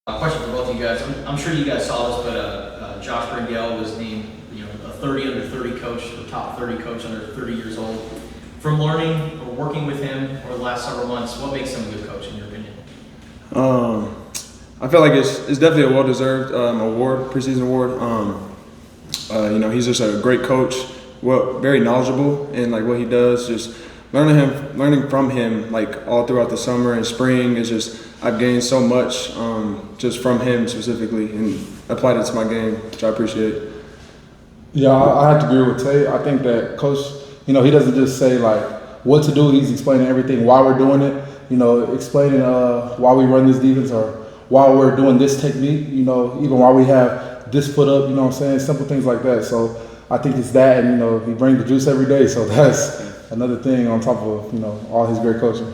Question for both of you guys. I'm sure you guys saw this, but Josh Bringell was named, a 30 under 30 coach, or top 30 coach under 30 years old. From learning or working with him over the last several months, what makes him a good coach in your opinion? I feel like it's definitely a well-deserved award, preseason award. He's just a great coach, very knowledgeable in like what he does. Just learning from him like all throughout the summer and spring is just I've gained so much just from him specifically and applied it to my game, which I appreciate. Yeah, I have to agree with Tay. I think that Coach, he doesn't just say like what to do. He's explaining everything, why we're doing it. Explaining why we run this defense or why we're doing this technique. Even why we have this foot up. You know what I'm saying? Simple things like that. So I think it's that, and he brings the juice every day. So that's another thing on top of all his great coaching.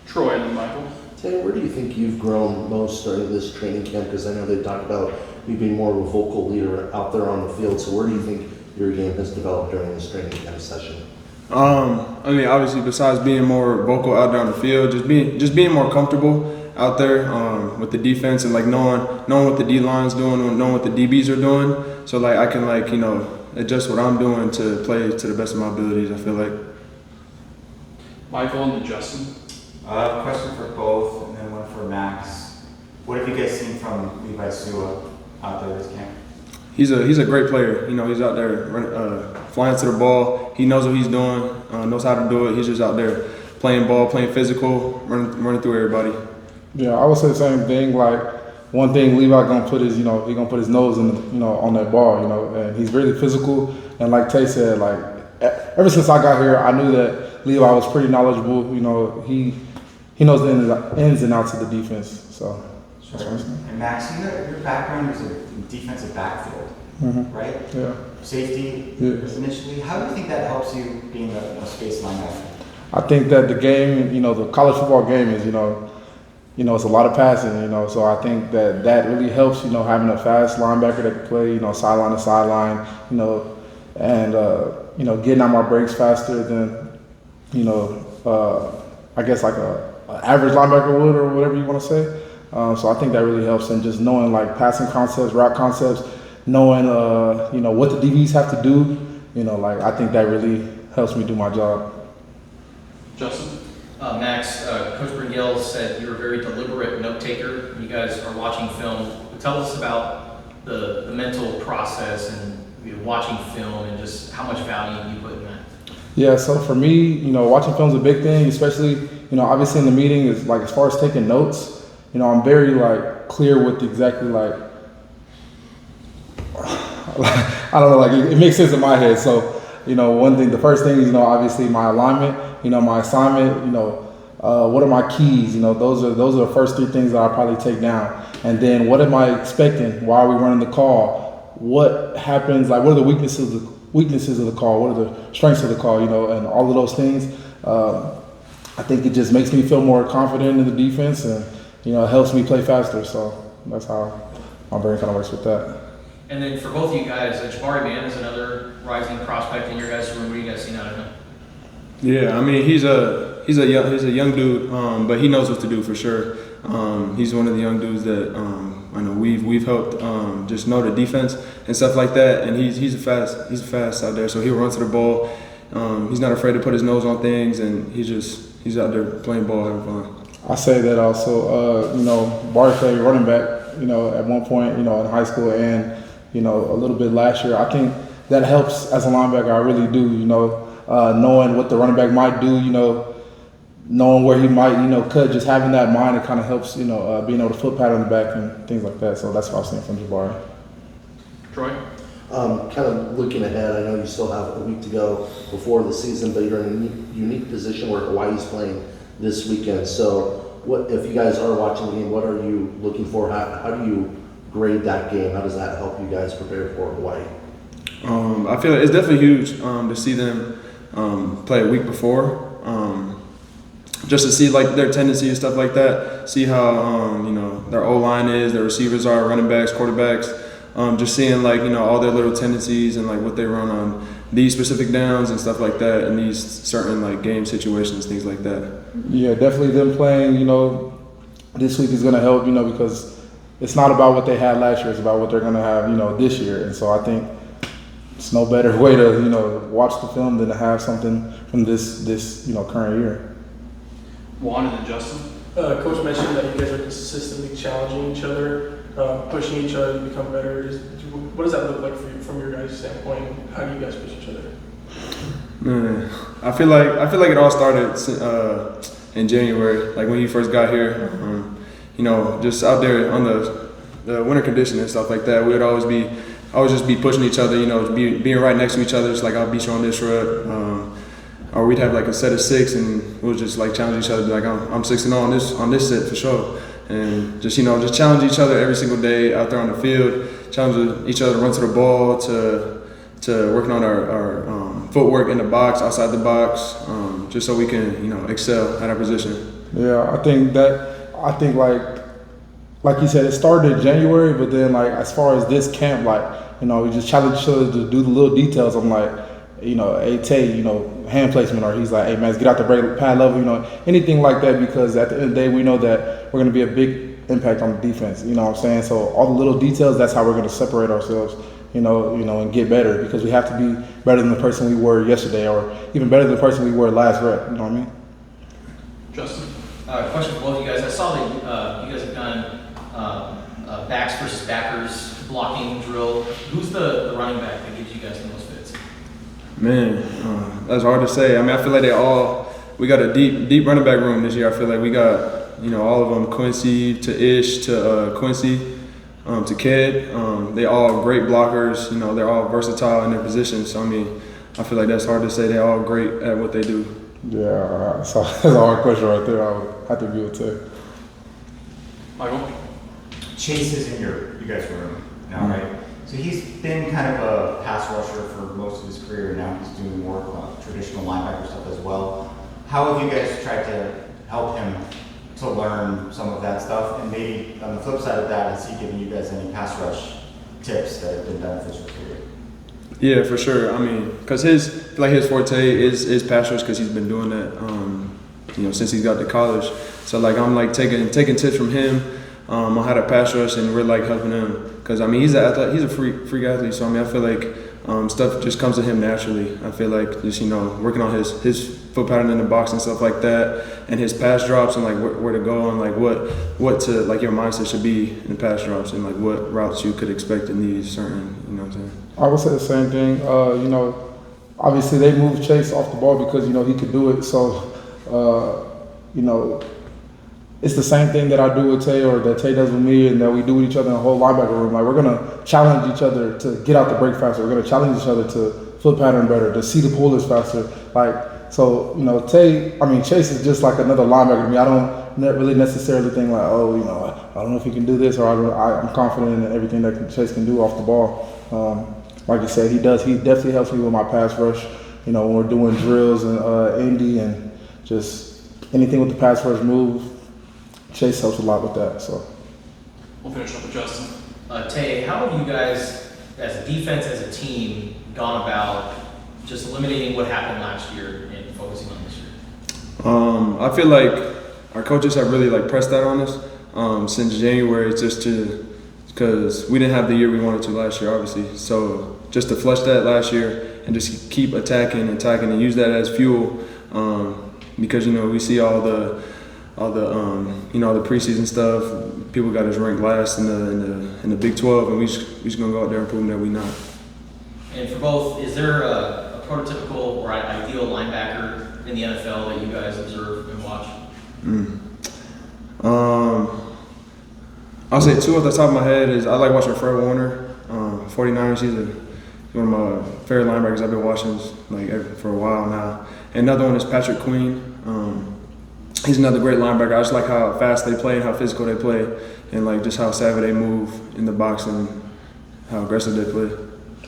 Troy and then Michael. Tay, where do you think you've grown most during this training camp? Because I know they talked about you being more of a vocal leader out there on the field. So where do you think your game has developed during this training camp session? Obviously, besides being more vocal out there on the field, just being more comfortable out there with the defense and like knowing what the D line's doing, knowing what the DBs are doing. So like I can adjust what I'm doing to play to the best of my abilities. I feel like. Michael and then Justin. Question for both, and then one for Max. What have you guys seen from Levi Sua out there this camp? He's a great player. He's out there flying to the ball. He knows what he's doing, knows how to do it. He's just out there playing ball, playing physical, running through everybody. Yeah, I would say the same thing. Like one thing Levi gonna put his, he gonna put his nose in, on that ball, and he's really physical. And like Tay said, like ever since I got here, I knew that Levi was pretty knowledgeable. He knows the ins and outs of the defense. So. Sure. And Max, your background is in defensive backfield, right? Yeah. Safety initially. How do you think that helps you being a space linebacker? I think that the game, the college football game is, it's a lot of passing, So I think that really helps, having a fast linebacker that can play, sideline to sideline, and getting out my breaks faster than, I guess like a average linebacker would or whatever you want to say. So I think that really helps, and just knowing like passing concepts, route concepts, knowing what the DBs have to do, I think that really helps me do my job. Justin. Max, Coach Bringell said you're a very deliberate note taker. You guys are watching film. Tell us about the mental process and watching film and just how much value you put in that. Yeah, so for me, watching film is a big thing, especially, obviously in the meeting is like as far as taking notes. I'm very like clear with exactly like I don't know, like it makes sense in my head. So, the first thing is, obviously my alignment, my assignment, what are my keys? Those are the first three things that I'll probably take down. And then what am I expecting? Why are we running the call? What happens? Like, what are the weaknesses of the call? What are the strengths of the call? And all of those things. I think it just makes me feel more confident in the defense, and it helps me play faster. So that's how my brain kind of works with that. And then for both of you guys, Jabari Mann is another rising prospect in your guys' room. What do you guys seen out of him? Yeah, he's a young dude, but he knows what to do for sure. He's one of the young dudes that I know we've helped just know the defense and stuff like that. And he's fast out there, so he'll run to the ball. He's not afraid to put his nose on things, and he's out there playing ball, having fun. I say that also. Barry played running back. At one point, in high school, and a little bit last year. I think that helps as a linebacker. I really do. Knowing what the running back might do. Knowing where he might, cut. Just having that in mind, it kind of helps. Being able to foot pat on the back and things like that. So that's what I've seen from Jabari. Troy. Kind of looking ahead, I know you still have a week to go before the season, but you're in a unique position where Hawaii's playing this weekend. So what if you guys are watching the game, what are you looking for? How do you grade that game? How does that help you guys prepare for Hawaii? I feel like it's definitely huge to see them play a week before. Just to see like their tendency and stuff like that, see how their O-line is, their receivers are, running backs, quarterbacks. Just seeing like all their little tendencies and like what they run on these specific downs and stuff like that, and these certain like game situations, things like that. Yeah, definitely them playing. This week is going to help. Because it's not about what they had last year. It's about what they're going to have, this year. And so I think it's no better way to, watch the film than to have something from this current year. Juan and then Justin. Coach mentioned that you guys are consistently challenging each other, pushing each other to become better. What does that look like for you from your guys' standpoint? How do you guys push each other? Man, I feel like it all started in January, like when you first got here. Just out there on the winter condition and stuff like that, we would always just be pushing each other. Being right next to each other. Just like I'll beat you on this rep, or we'd have like a set of 6, and we'll just like challenge each other. Be like, I'm 6-0 on this set for sure, and just challenge each other every single day out there on the field. Challenge each other to run to the ball, to working on our footwork in the box, outside the box, just so we can excel at our position. Yeah, I think like you said, it started in January, but then like as far as this camp, we just challenge each other to do the little details. I'm like, hey Tay, hand placement, or he's like, hey man, let's get out the break pad level, anything like that, because at the end of the day we know that we're gonna be a big impact on the defense. You know what I'm saying? So all the little details, that's how we're gonna separate ourselves. And get better, because we have to be better than the person we were yesterday, or even better than the person we were last rep. You know what I mean? Justin. Question for both of you guys. I saw that you guys have done backs versus backers blocking drill. Who's the running back that gives you guys the most fits? Man, that's hard to say. I mean, I feel like we got a deep running back room this year. I feel like we got all of them, Quincy to Ish to Quincy. To Ked, they all great blockers. They're all versatile in their positions. So I mean, I feel like that's hard to say. They're all great at what they do. Yeah, so that's a hard question right there. I would have to agree with Ted. Michael. Chase is in you guys' room now, right? So he's been kind of a pass rusher for most of his career. Now he's doing more traditional linebacker stuff as well. How have you guys tried to help him to learn some of that stuff? And maybe on the flip side of that, has he given you guys any pass rush tips that have been beneficial for you? Yeah, for sure. I mean, because his forte is pass rush, because he's been doing that, since he's got to college. So like I'm like taking tips from him on how to pass rush, and we're like helping him, because I mean he's an athlete, he's a freak athlete. So I mean I feel like stuff just comes to him naturally. I feel like just working on his foot pattern in the box and stuff like that, and his pass drops, and like where to go, and like what to like your mindset should be in pass drops, and like what routes you could expect in these certain, what I'm saying. I would say the same thing. Obviously they moved Chase off the ball because he could do it. So it's the same thing that I do with Tay, or that Tay does with me, and that we do with each other in the whole linebacker room. Like, we're gonna challenge each other to get out the break faster. We're gonna challenge each other to foot pattern better, to see the pullers faster. Chase is just like another linebacker to me. I don't really necessarily think like, I don't know if he can do this, or I'm confident in everything that Chase can do off the ball. Like you said, he does. He definitely helps me with my pass rush. When we're doing drills and Indy and just anything with the pass rush move, Chase helps a lot with that. So We'll finish up with Justin. Tay, how have you guys, as a defense, as a team, gone about just eliminating what happened last year and focusing on this year? I feel like our coaches have really like pressed that on us since January, just because we didn't have the year we wanted to last year, obviously. So just to flush that last year and just keep attacking and use that as fuel, because we see all the preseason stuff. People got us ranked last in the Big 12, and we just gonna go out there and prove that we not. And for both, is there a prototypical or ideal linebacker in the NFL that you guys observe and watch? I'll say two off the top of my head is I like watching Fred Warner, 49ers. He's one of my favorite linebackers I've been watching for a while now. And another one is Patrick Queen. He's another great linebacker. I just like how fast they play and how physical they play, and like just how savvy they move in the box and how aggressive they play.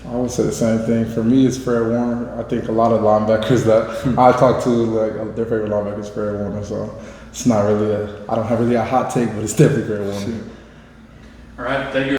I would say the same thing. For me, it's Fred Warner. I think a lot of linebackers that I talk to, like their favorite linebacker is Fred Warner. So it's not really I don't have really a hot take, but it's definitely Fred Warner. All right, thank you.